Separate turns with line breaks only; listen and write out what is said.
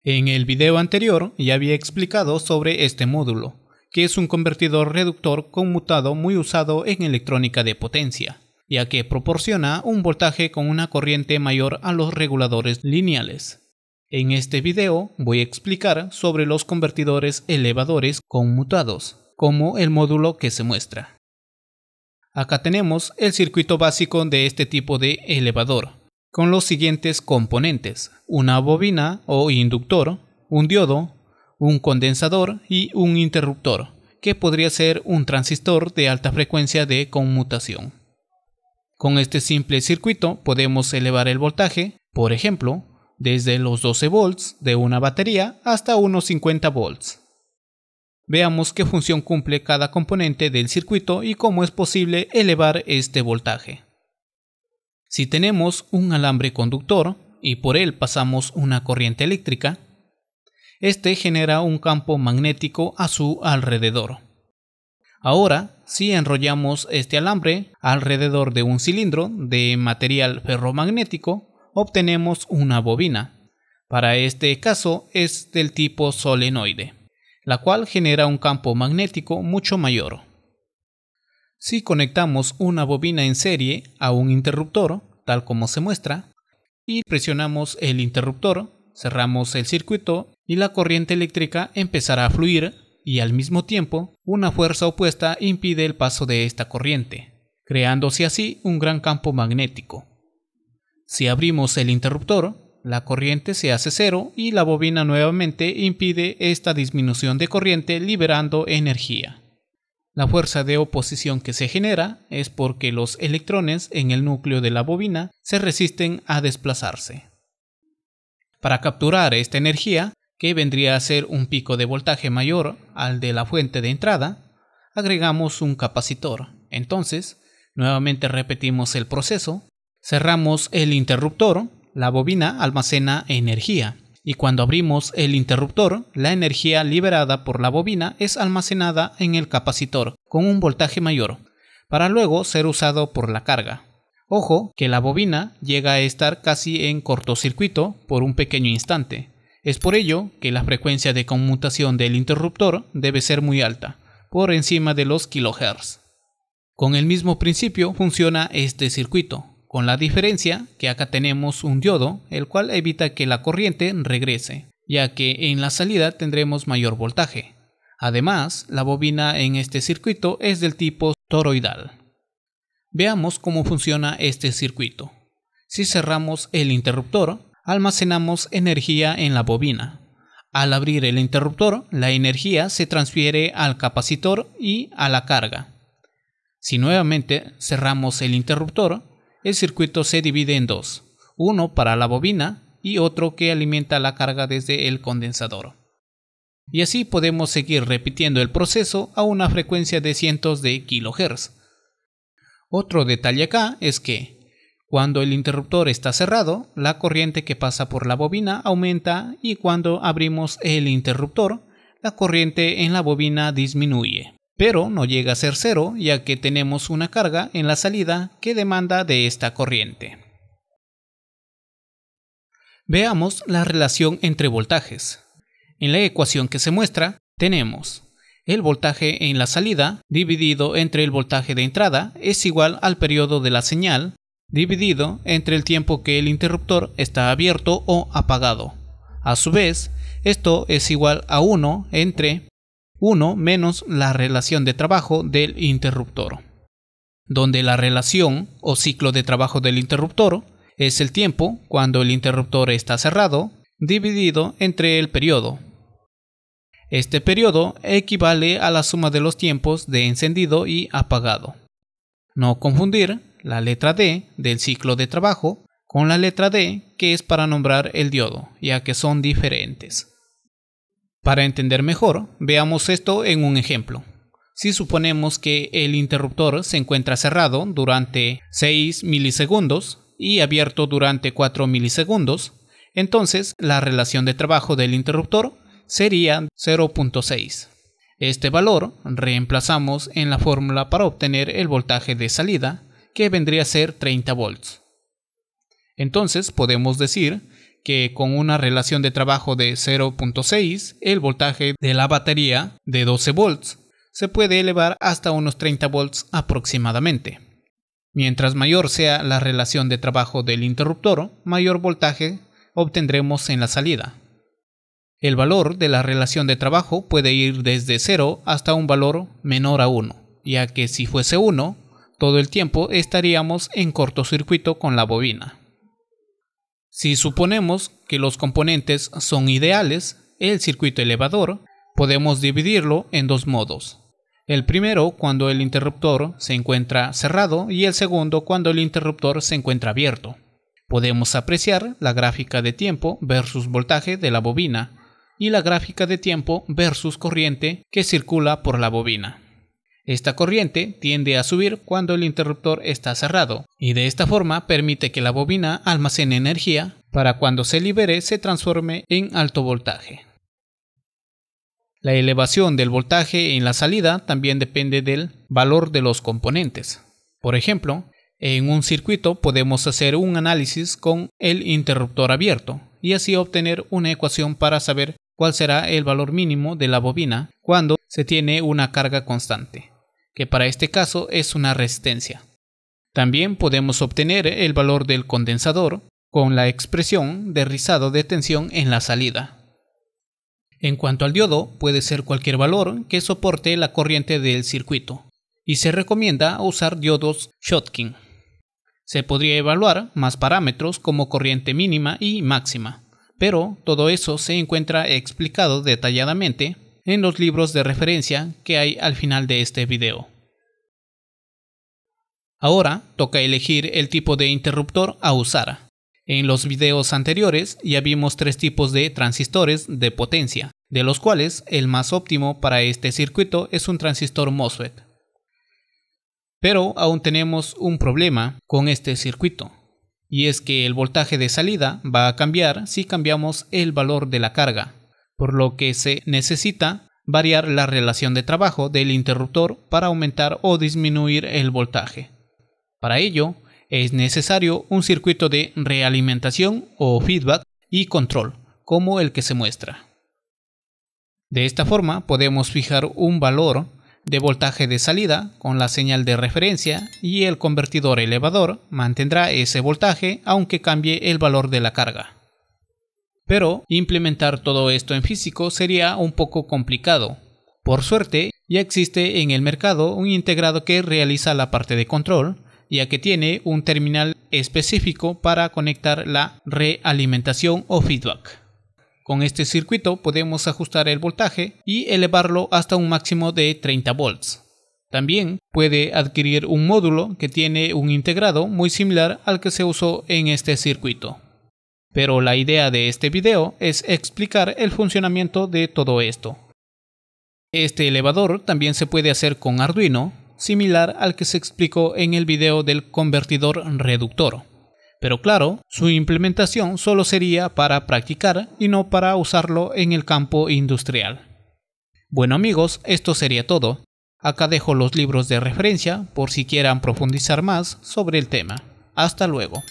En el video anterior ya había explicado sobre este módulo, que es un convertidor reductor conmutado muy usado en electrónica de potencia, ya que proporciona un voltaje con una corriente mayor a los reguladores lineales. En este video voy a explicar sobre los convertidores elevadores conmutados, como el módulo que se muestra. Acá tenemos el circuito básico de este tipo de elevador, con los siguientes componentes: una bobina o inductor, un diodo, un condensador y un interruptor, que podría ser un transistor de alta frecuencia de conmutación. Con este simple circuito podemos elevar el voltaje, por ejemplo, desde los 12 volts de una batería hasta unos 50 volts. Veamos qué función cumple cada componente del circuito y cómo es posible elevar este voltaje. Si tenemos un alambre conductor y por él pasamos una corriente eléctrica, este genera un campo magnético a su alrededor. Ahora, si enrollamos este alambre alrededor de un cilindro de material ferromagnético, obtenemos una bobina. Para este caso es del tipo solenoide, la cual genera un campo magnético mucho mayor. Si conectamos una bobina en serie a un interruptor, tal como se muestra, y presionamos el interruptor, cerramos el circuito y la corriente eléctrica empezará a fluir, y al mismo tiempo una fuerza opuesta impide el paso de esta corriente, creándose así un gran campo magnético. Si abrimos el interruptor, la corriente se hace cero y la bobina nuevamente impide esta disminución de corriente, liberando energía. La fuerza de oposición que se genera es porque los electrones en el núcleo de la bobina se resisten a desplazarse. Para capturar esta energía, que vendría a ser un pico de voltaje mayor al de la fuente de entrada, agregamos un capacitor. Entonces, nuevamente repetimos el proceso, cerramos el interruptor, la bobina almacena energía, y cuando abrimos el interruptor, la energía liberada por la bobina es almacenada en el capacitor con un voltaje mayor, para luego ser usado por la carga. Ojo que la bobina llega a estar casi en cortocircuito por un pequeño instante. Es por ello que la frecuencia de conmutación del interruptor debe ser muy alta, por encima de los kHz. Con el mismo principio funciona este circuito, con la diferencia que acá tenemos un diodo, el cual evita que la corriente regrese, ya que en la salida tendremos mayor voltaje. Además, la bobina en este circuito es del tipo toroidal. Veamos cómo funciona este circuito. Si cerramos el interruptor, almacenamos energía en la bobina. Al abrir el interruptor, la energía se transfiere al capacitor y a la carga. Si nuevamente cerramos el interruptor, el circuito se divide en dos, uno para la bobina y otro que alimenta la carga desde el condensador. Y así podemos seguir repitiendo el proceso a una frecuencia de cientos de kHz. Otro detalle acá es que, cuando el interruptor está cerrado, la corriente que pasa por la bobina aumenta, y cuando abrimos el interruptor, la corriente en la bobina disminuye. Pero no llega a ser cero, ya que tenemos una carga en la salida que demanda de esta corriente. Veamos la relación entre voltajes. En la ecuación que se muestra, tenemos el voltaje en la salida dividido entre el voltaje de entrada es igual al periodo de la señal dividido entre el tiempo que el interruptor está abierto o apagado. A su vez, esto es igual a 1 entre 1 menos la relación de trabajo del interruptor, donde la relación o ciclo de trabajo del interruptor es el tiempo cuando el interruptor está cerrado dividido entre el periodo. Este periodo equivale a la suma de los tiempos de encendido y apagado. No confundir la letra D del ciclo de trabajo con la letra D, que es para nombrar el diodo, ya que son diferentes. Para entender mejor, veamos esto en un ejemplo. Si suponemos que el interruptor se encuentra cerrado durante 6 milisegundos y abierto durante 4 milisegundos, entonces la relación de trabajo del interruptor sería 0.6. Este valor reemplazamos en la fórmula para obtener el voltaje de salida, que vendría a ser 30 volts. Entonces podemos decir que con una relación de trabajo de 0.6, el voltaje de la batería de 12 volts se puede elevar hasta unos 30 volts aproximadamente. Mientras mayor sea la relación de trabajo del interruptor, mayor voltaje obtendremos en la salida. El valor de la relación de trabajo puede ir desde 0 hasta un valor menor a 1, ya que si fuese 1, todo el tiempo estaríamos en cortocircuito con la bobina. Si suponemos que los componentes son ideales, el circuito elevador, podemos dividirlo en dos modos. El primero cuando el interruptor se encuentra cerrado y el segundo cuando el interruptor se encuentra abierto. Podemos apreciar la gráfica de tiempo versus voltaje de la bobina y la gráfica de tiempo versus corriente que circula por la bobina. Esta corriente tiende a subir cuando el interruptor está cerrado y de esta forma permite que la bobina almacene energía para cuando se libere se transforme en alto voltaje. La elevación del voltaje en la salida también depende del valor de los componentes. Por ejemplo, en un circuito podemos hacer un análisis con el interruptor abierto y así obtener una ecuación para saber cuál será el valor mínimo de la bobina cuando se tiene una carga constante, que para este caso es una resistencia. También podemos obtener el valor del condensador con la expresión de rizado de tensión en la salida. En cuanto al diodo, puede ser cualquier valor que soporte la corriente del circuito, y se recomienda usar diodos Schottky. Se podría evaluar más parámetros como corriente mínima y máxima, pero todo eso se encuentra explicado detalladamente en los libros de referencia que hay al final de este video. Ahora toca elegir el tipo de interruptor a usar. En los videos anteriores ya vimos tres tipos de transistores de potencia, de los cuales el más óptimo para este circuito es un transistor MOSFET. Pero aún tenemos un problema con este circuito, y es que el voltaje de salida va a cambiar si cambiamos el valor de la carga, por lo que se necesita variar la relación de trabajo del interruptor para aumentar o disminuir el voltaje. Para ello, es necesario un circuito de realimentación o feedback y control, como el que se muestra. De esta forma podemos fijar un valor de voltaje de salida con la señal de referencia y el convertidor elevador mantendrá ese voltaje aunque cambie el valor de la carga. Pero implementar todo esto en físico sería un poco complicado. Por suerte, ya existe en el mercado un integrado que realiza la parte de control, ya que tiene un terminal específico para conectar la realimentación o feedback. Con este circuito podemos ajustar el voltaje y elevarlo hasta un máximo de 30 volts. También puede adquirir un módulo que tiene un integrado muy similar al que se usó en este circuito. Pero la idea de este video es explicar el funcionamiento de todo esto. Este elevador también se puede hacer con Arduino, similar al que se explicó en el video del convertidor reductor. Pero claro, su implementación solo sería para practicar y no para usarlo en el campo industrial. Bueno amigos, esto sería todo. Acá dejo los libros de referencia por si quieran profundizar más sobre el tema. Hasta luego.